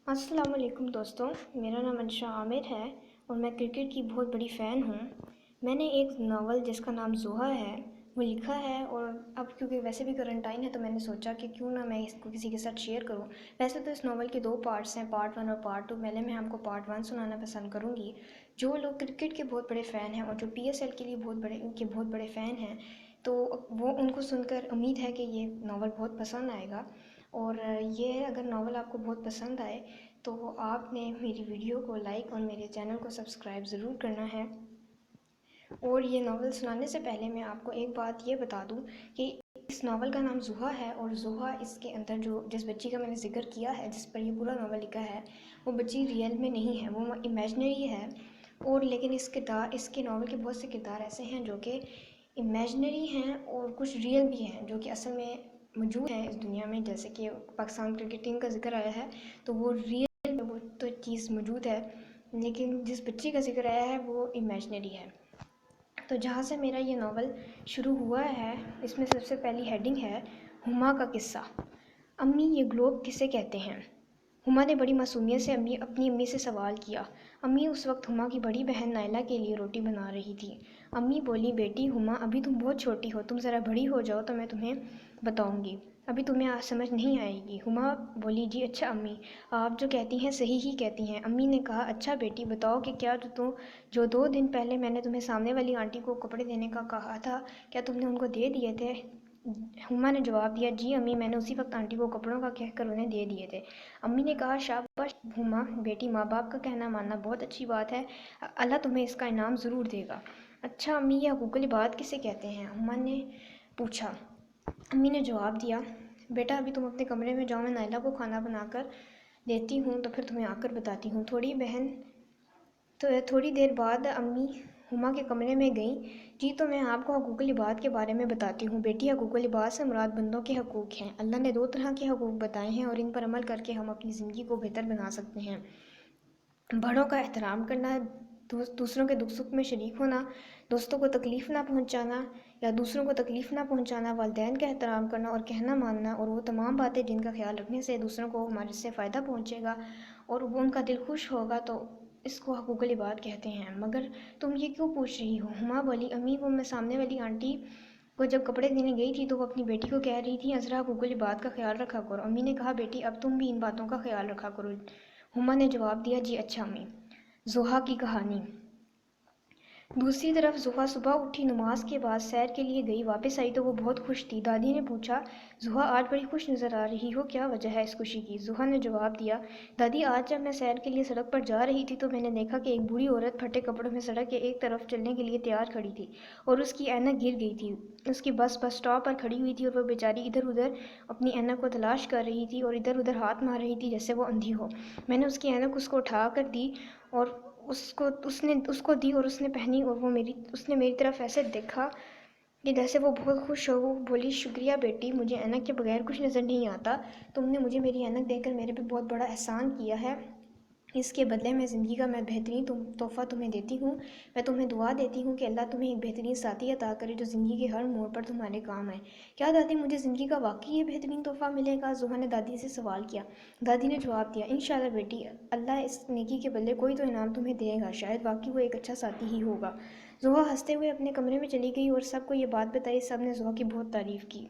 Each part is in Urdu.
السلام علیکم دوستوں، میرا نام انشا عامر ہے اور میں کرکٹ کی بہت بڑی فین ہوں۔ میں نے ایک ناول جس کا نام زحا ہے وہ لکھا ہے، اور اب کیونکہ ویسے بھی کرنٹائن ہے تو میں نے سوچا کہ کیوں نہ میں اس کو کسی کے ساتھ شیئر کروں۔ ویسے تو اس ناول کے 2 پارٹس ہیں، پارٹ 1 اور پارٹ 2۔ پہلے میں آپ کو پارٹ 1 سنانا پسند کروں گی۔ جو لوگ کرکٹ کے بہت بڑے فین ہیں اور جو پی ایس ایل کے لیے بہت بڑے فین ہیں، تو وہ ان کو سن کر امید ہے کہ یہ ناول بہت پسند آئے گا۔ اور یہ اگر ناول آپ کو بہت پسند آئے تو آپ نے میری ویڈیو کو لائک اور میرے چینل کو سبسکرائب ضرور کرنا ہے۔ اور یہ ناول سنانے سے پہلے میں آپ کو ایک بات یہ بتا دوں کہ اس ناول کا نام زحا ہے، اور زحا اس کے اندر جس بچی کا میں نے ذکر کیا ہے، جس پر یہ پورا ناول لکھا ہے، وہ بچی ریئل میں نہیں ہے، وہ امیجنری ہے۔ اور لیکن اس کے ناول کے بہت سے کردار ایسے ہیں جو کہ امیجنری ہیں اور کچھ ریئل بھی ہیں جو کہ اصل میں موجود ہیں اس دنیا میں۔ جیسے کہ پاکستان کرکٹ ٹیم کا ذکر آیا ہے تو وہ ریئل میں وہ تو چیز موجود ہے، لیکن جس بچی کا ذکر آیا ہے وہ امیجنری ہے۔ تو جہاں سے میرا یہ ناول شروع ہوا ہے، اس میں سب سے پہلی ہیڈنگ ہے ہما کا قصہ۔ امی، یہ گلوب کسے کہتے ہیں؟ ہما نے بڑی معصومیت سے اپنی امی سے سوال کیا۔ امی اس وقت ہما کی بڑی بہن نائلہ کے لیے روٹی بنا رہی تھی۔ امی بولی، بیٹی ہما، ابھی تم بہت چھوٹی ہو، تم ذرا بڑی ہو جاؤ تو میں تمہیں بتاؤں گی، ابھی تمہیں سمجھ نہیں آئے گی۔ ہما بولی، جی اچھا امی، آپ جو کہتی ہیں صحیح ہی کہتی ہیں۔ امی نے کہا، اچھا بیٹی بتاؤ کہ کیا جو 2 دن پہلے میں نے تمہیں سامنے والی آنٹی کو کپڑے دینے کا کہا تھا، کیا تم نے ان کو دے دیے تھے؟ ہما نے جواب دیا، جی امی، میں نے اسی وقت آنٹی کو کپڑوں کا کہہ کر انہیں دے دیے تھے۔ امی نے کہا، شاباش ہما بیٹی، ماں باپ کا کہنا ماننا بہت اچھی بات ہے، اللہ تمہیں اس کا انعام ضرور دے گا۔ اچھا امی، یہ حقوق العباد کسے کہتے ہیں؟ ہما نے پوچھا۔ امی نے جواب دیا، بیٹا ابھی تم اپنے کمرے میں جاؤ، میں نائلہ کو کھانا بنا کر دیتی ہوں تو پھر تمہیں آ کر بتاتی ہوں۔ تھوڑی دیر بعد امی ہما کے کمرے میں گئیں۔ جی تو میں آپ کو حقوق العباد کے بارے میں بتاتی ہوں بیٹی۔ حقوق العباد سے مراد بندوں کے حقوق ہیں۔ اللہ نے 2 طرح کے حقوق بتائے ہیں اور ان پر عمل کر کے ہم اپنی زندگی کو بہتر بنا سکتے ہیں۔ بڑوں کا احترام کرنا، دوسروں کے دکھ سکھ میں شریک ہونا، دوستوں کو تکلیف نہ پہنچانا یا دوسروں کو تکلیف نہ پہنچانا، والدین کا احترام کرنا اور کہنا ماننا، اور وہ تمام باتیں جن کا خیال رکھنے سے دوسروں کو ہمارے سے فائدہ پہنچے گا اور وہ ان کا دل خوش ہوگا، تو اس کو حقوق العباد کہتے ہیں۔ مگر تم یہ کیوں پوچھ رہی ہو؟ ہما بولی، امی وہ میں سامنے والی آنٹی کو جب کپڑے دینے گئی تھی تو وہ اپنی بیٹی کو کہہ رہی تھی، ذرا حقوق العباد کا خیال رکھا کرو۔ امی نے کہا، بیٹی اب تم بھی ان باتوں کا خیال رکھا کرو۔ ہما نے جواب دیا، جی اچھا امی۔ زحا کی کہانی۔ دوسری طرف زحا صبح اٹھی، نماز کے بعد سیر کے لیے گئی، واپس آئی تو وہ بہت خوش تھی۔ دادی نے پوچھا، زحا آج بڑی خوش نظر آ رہی ہو، کیا وجہ ہے اس خوشی کی؟ زحا نے جواب دیا، دادی آج جب میں سیر کے لیے سڑک پر جا رہی تھی تو میں نے دیکھا کہ ایک بوڑھی عورت پھٹے کپڑوں میں سڑک کے ایک طرف چلنے کے لیے تیار کھڑی تھی اور اس کی اینک گر گئی تھی۔ اس کی بس اسٹاپ پر کھڑی ہوئی تھی اور وہ بیچاری ادھر ادھر اپنی اینک کو تلاش کر رہی تھی اور ادھر ادھر ہاتھ مار رہی تھی جیسے وہ اندھی ہو۔ میں نے اس کی اینک اس کو اٹھا کر دی اور اس کو دی اور اس نے پہنی، اور اس نے میری طرف ایسے دیکھا کہ جیسے وہ بہت خوش ہو۔ وہ بولی، شکریہ بیٹی، مجھے اینک کے بغیر کچھ نظر نہیں آتا، تم نے مجھے میری اینک دے کر میرے پہ بہت بڑا احسان کیا ہے، اس کے بدلے میں زندگی کا بہترین تحفہ تمہیں دیتی ہوں۔ میں تمہیں دعا دیتی ہوں کہ اللہ تمہیں ایک بہترین ساتھی عطا کرے جو زندگی کے ہر موڑ پر تمہارے کام آئے۔ کیا دادی مجھے زندگی کا واقعی یہ بہترین تحفہ ملے گا؟ زحا نے دادی سے سوال کیا۔ دادی نے جواب دیا، انشاءاللہ بیٹی، اللہ اس نیکی کے بدلے کوئی تو انعام تمہیں دے گا، شاید واقعی وہ ایک اچھا ساتھی ہی ہوگا۔ زحا ہنستے ہوئے اپنے کمرے میں چلی گئی اور سب کو یہ بات بتائی۔ سب نے زحا کی بہت تعریف کی۔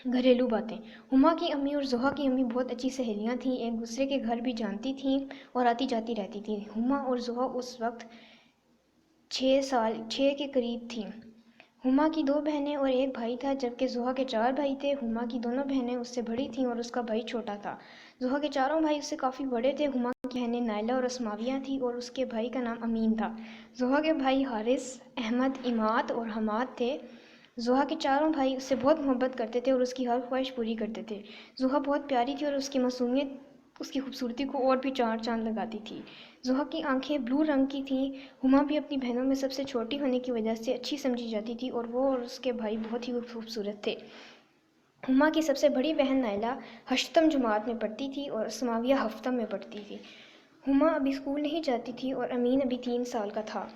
گھریلو باتیں۔ ہما کی امی اور زحا کی امی بہت اچھی سہیلیاں تھیں، ایک دوسرے کے گھر بھی جانتی تھیں اور آتی جاتی رہتی تھیں۔ ہما اور زحا اس وقت 6 کے قریب تھیں۔ ہما کی 2 بہنیں اور ایک بھائی تھا، جبکہ زحا کے 4 بھائی تھے۔ ہما کی دونوں بہنیں اس سے بڑی تھیں اور اس کا بھائی چھوٹا تھا۔ زحا کے 4 بھائی اس سے کافی بڑے تھے۔ ہما کی بہنیں نائلہ اور اسماویہ تھیں اور اس کے بھائی کا نام امین تھا۔ زحا کے بھائی حارث، احمد، عماد اور حماد تھے۔ زحا کے 4 بھائی اس سے بہت محبت کرتے تھے اور اس کی ہر خواہش پوری کرتے تھے۔ زحا بہت پیاری تھی اور اس کی معصومیت اس کی خوبصورتی کو اور بھی 4 چاند لگاتی تھی۔ زحا کی آنکھیں بلو رنگ کی تھیں۔ ہما بھی اپنی بہنوں میں سب سے چھوٹی ہونے کی وجہ سے اچھی سمجھی جاتی تھی اور وہ اور اس کے بھائی بہت ہی خوبصورت تھے۔ ہما کی سب سے بڑی بہن نائلہ 8ویں جماعت میں پڑھتی تھی اور اسماویہ 7ویں میں پڑھتی تھی۔ ہما ابھی اسکول نہیں جاتی تھی اور امین ابھی 3 سال کا تھا۔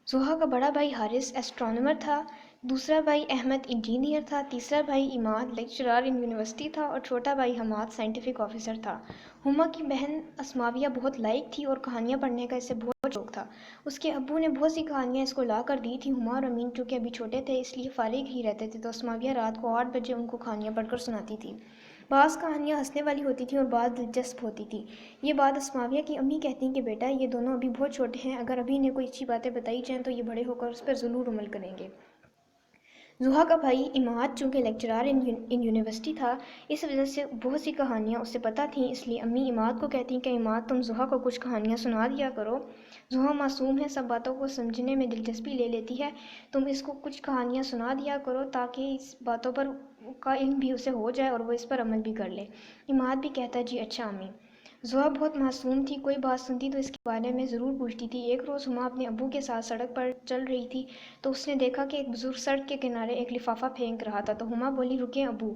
زحا کا بڑا بھائی حارث ایسٹرونامر تھا۔ دوسرا بھائی احمد انجینئر تھا، تیسرا بھائی عماد لیکچرار ان یونیورسٹی تھا اور چھوٹا بھائی حماد سائنٹیفک آفیسر تھا۔ ہما کی بہن اسماویہ بہت لائق تھی اور کہانیاں پڑھنے کا اسے بہت شوق تھا۔ اس کے ابو نے بہت سی کہانیاں اس کو لا کر دی تھی۔ ہما اور امین چونکہ ابھی چھوٹے تھے اس لیے فارغ ہی رہتے تھے، تو اسماویہ رات کو 8 بجے ان کو کہانیاں پڑھ کر سناتی تھی۔ بعض کہانیاں ہنسنے والی ہوتی تھیں اور بعض دلچسپ ہوتی تھیں۔ یہ بات اسماویہ کی امی کہتی کہ بیٹا یہ دونوں ابھی بہت چھوٹے ہیں، اگر ابھی انہیں کوئی اچھی باتیں بتائی جائیں تو یہ بڑے ہو کر اس پر ضرور عمل کریں گے۔ زحا کا بھائی عماد چونکہ لیکچرار ان یونیورسٹی تھا، اس وجہ سے بہت سی کہانیاں اسے پتہ تھیں، اس لیے امی عماد کو کہتی کہ عماد تم زحا کو کچھ کہانیاں سنا دیا کرو۔ زحا معصوم ہے، سب باتوں کو سمجھنے میں دلچسپی لے لیتی ہے، تم اس کو کچھ کہانیاں سنا دیا کرو تاکہ اس باتوں پر کا علم بھی اسے ہو جائے اور وہ اس پر عمل بھی کر لے۔ عماد بھی کہتا جی اچھا امی۔ زحا بہت معصوم تھی، کوئی بات سنتی تو اس کے بارے میں ضرور پوچھتی تھی۔ ایک روز ہما اپنے ابو کے ساتھ سڑک پر چل رہی تھی تو اس نے دیکھا کہ ایک بزرگ سڑک کے کنارے ایک لفافہ پھینک رہا تھا، تو ہما بولی رکیں ابو۔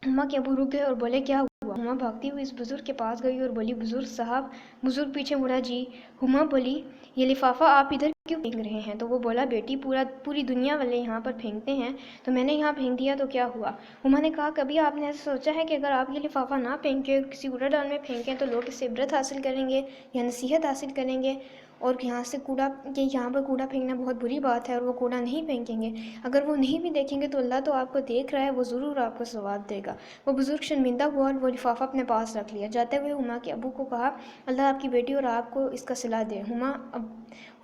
ہما کے ابو رک گئے اور بولے کیا ہوا؟ ہما بھاگتی ہوئی اس بزرگ کے پاس گئی اور بولی بزرگ صاحب۔ بزرگ پیچھے مڑا جی۔ ہما بولی یہ لفافہ آپ ادھر کیوں پھینک رہے ہیں؟ تو وہ بولا بیٹی پوری دنیا والے یہاں پر پھینکتے ہیں تو میں نے یہاں پھینک دیا تو کیا ہوا؟ ہما نے کہا کبھی آپ نے ایسا سوچا ہے کہ اگر آپ یہ لفافہ نہ پھینکیں اور کسی کوڑا دان میں پھینکیں تو لوگ اس سے عبرت حاصل کریں گے یا نصیحت حاصل کریں گے، اور یہاں پر کوڑا پھینکنا بہت بری بات ہے اور وہ کوڑا نہیں پھینکیں گے؟ اگر وہ نہیں بھی دیکھیں گے تو اللہ تو آپ کو دیکھ رہا ہے، وہ ضرور آپ کو ثواب دے گا۔ وہ بزرگ شرمندہ ہوا اور وہ لفافہ اپنے پاس رکھ لیا۔ جاتے ہوئے ہما کے ابو کو کہا اللہ آپ کی بیٹی اور آپ کو اس کا صلہ دے۔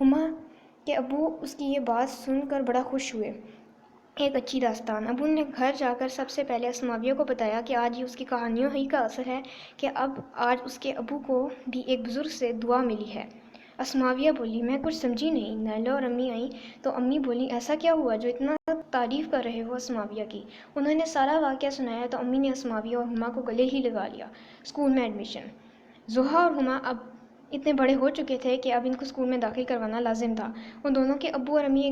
ہما کے ابو اس کی یہ بات سن کر بڑا خوش ہوئے۔ ایک اچھی داستان۔ ابو نے گھر جا کر سب سے پہلے اسماویہ کو بتایا کہ آج یہ اس کی کہانیوں ہی کا اثر ہے کہ اب آج اس کے ابو کو بھی ایک بزرگ سے دعا ملی ہے۔ اسماویہ بولی میں کچھ سمجھی نہیں۔ نیلا اور امی آئیں تو امی بولی ایسا کیا ہوا جو اتنا تعریف کر رہے ہو اسماویہ کی؟ انہوں نے سارا واقعہ سنایا تو امی نے اسماویہ اور ہما کو گلے ہی لگا لیا۔ اسکول میں ایڈمیشن۔ زحا اور ہما اب اتنے بڑے ہو چکے تھے کہ اب ان کو اسکول میں داخل کروانا لازم تھا۔ ان دونوں کے ابو اور امی نے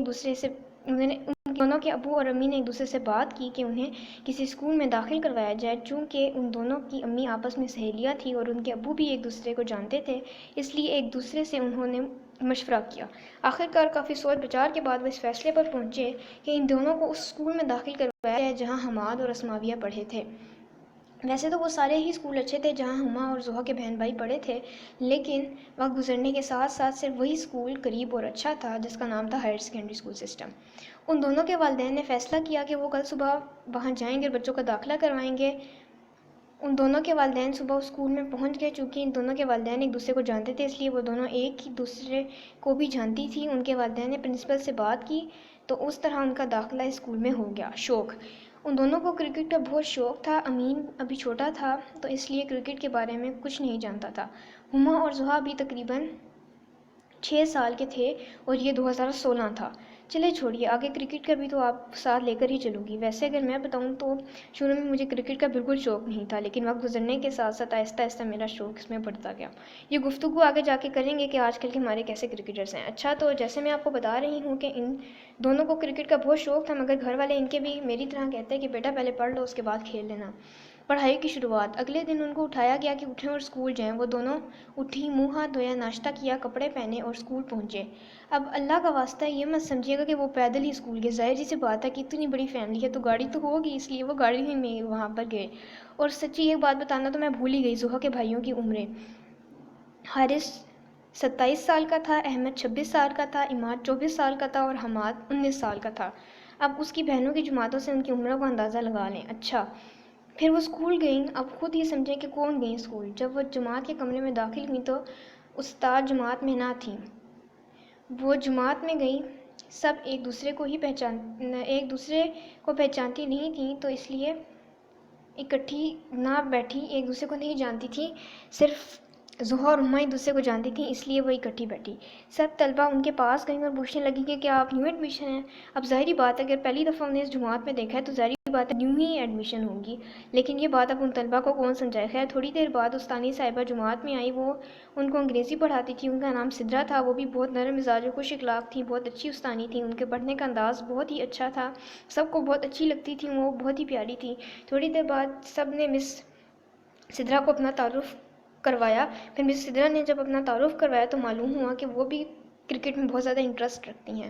ایک دوسرے سے بات کی کہ انہیں کسی اسکول میں داخل کروایا جائے۔ چونکہ ان دونوں کی امی آپس میں سہیلیاں تھیں اور ان کے ابو بھی ایک دوسرے کو جانتے تھے، اس لیے ایک دوسرے سے انہوں نے مشورہ کیا۔ آخرکار کافی سوچ بچار کے بعد وہ اس فیصلے پر پہنچے کہ ان دونوں کو اس اسکول میں داخل کروایا جائے جہاں حماد اور اسماویہ پڑھے تھے۔ ویسے تو وہ سارے ہی اسکول اچھے تھے جہاں ہما اور زحا کے بہن بھائی پڑھے تھے، لیکن وقت گزرنے کے ساتھ ساتھ صرف وہی اسکول قریب اور اچھا تھا جس کا نام تھا ہائر سیکنڈری اسکول سسٹم۔ ان دونوں کے والدین نے فیصلہ کیا کہ وہ کل صبح وہاں جائیں گے اور بچوں کا داخلہ کروائیں گے۔ ان دونوں کے والدین صبح اسکول میں پہنچ گئے۔ چونکہ ان دونوں کے والدین ایک دوسرے کو جانتے تھے اس لیے وہ دونوں ایک ہی دوسرے کو بھی جانتی تھیں۔ ان کے والدین نے پرنسپل سے بات کی تو اس طرح ان کا داخلہ اسکول میں ہو گیا۔ شوق۔ ان دونوں کو کرکٹ کا بہت شوق تھا۔ امین ابھی چھوٹا تھا تو اس لیے کرکٹ کے بارے میں کچھ نہیں جانتا تھا۔ ہما اور زحا بھی تقریباً 6 سال کے تھے اور یہ 2016 تھا۔ چلے چھوڑیے، آگے کرکٹ کا بھی تو آپ ساتھ لے کر ہی چلوں گی۔ ویسے اگر میں بتاؤں تو شروع میں مجھے کرکٹ کا بالکل شوق نہیں تھا، لیکن وقت گزرنے کے ساتھ ساتھ آہستہ آہستہ میرا شوق اس میں بڑھتا گیا۔ یہ گفتگو آگے جا کے کریں گے کہ آج کل کے ہمارے کیسے کرکٹرز ہیں۔ اچھا، تو جیسے میں آپ کو بتا رہی ہوں کہ ان دونوں کو کرکٹ کا بہت شوق تھا، مگر گھر والے ان کے بھی میری طرح کہتے ہیں کہ بیٹا پہلے پڑھ لو اس کے بعد کھیل لینا۔ پڑھائی کی شروعات۔ اگلے دن ان کو اٹھایا گیا کہ اٹھیں اور اسکول جائیں۔ وہ دونوں اٹھی، منہ ہاتھ دھویا، ناشتہ کیا، کپڑے پہنے اور اسکول پہنچے۔ اب اللہ کا واسطہ یہ مت سمجھیے گا کہ وہ پیدل ہی اسکول گئے، ظاہر جی سی بات ہے کہ اتنی بڑی فیملی ہے تو گاڑی تو ہوگی، اس لیے وہ گاڑی ہی میں وہاں پر گئے۔ اور سچی ایک بات بتانا تو میں بھول ہی گئی، زحا کے بھائیوں کی عمریں۔ حارث 27 سال کا تھا، احمد 26 سال کا تھا، عماد 24 سال کا تھا اور حماد 19 سال کا تھا۔ اب اس کی بہنوں کی جماعتوں سے ان کی عمروں کا اندازہ لگا لیں۔ اچھا، پھر وہ اسکول گئیں۔ اب خود ہی سمجھیں کہ کون گئیں اسکول۔ جب وہ جماعت کے کمرے میں داخل ہوئیں تو استاد جماعت میں نہ تھیں۔ وہ جماعت میں گئیں، سب ایک دوسرے کو پہچانتی نہیں تھیں تو اس لیے اکٹھی نہ بیٹھی، ایک دوسرے کو نہیں جانتی تھیں، صرف زحا اور ہما ایک دوسرے کو جانتی تھیں اس لیے وہ اکٹھی بیٹھی۔ سب طلبہ ان کے پاس گئیں اور پوچھنے لگی کہ کیا آپ نیو ایڈمیشن ہیں؟ اب ظاہری بات ہے اگر پہلی دفعہ انہیں اس جماعت میں دیکھا ہے تو ظاہری بات ہے نیو ہی ایڈمیشن ہوگی، لیکن یہ بات اب ان طلبہ کو کون سمجھائے۔ خیر تھوڑی دیر بعد استانی صاحبہ جماعت میں آئی، وہ ان کو انگریزی پڑھاتی تھی۔ ان کا نام سدرا تھا، وہ بھی بہت نرم مزاج اور خوش اخلاق تھیں، بہت اچھی استانی تھیں۔ ان کے پڑھنے کا انداز بہت ہی اچھا تھا، سب کو بہت اچھی لگتی تھیں، وہ بہت ہی پیاری تھیں۔ تھوڑی دیر بعد سب نے مس سدرا کو اپنا تعارف کروایا۔ پھر مس سدرا نے جب اپنا تعارف کروایا تو معلوم ہوا کہ وہ بھی کرکٹ میں بہت زیادہ انٹرسٹ رکھتی ہیں۔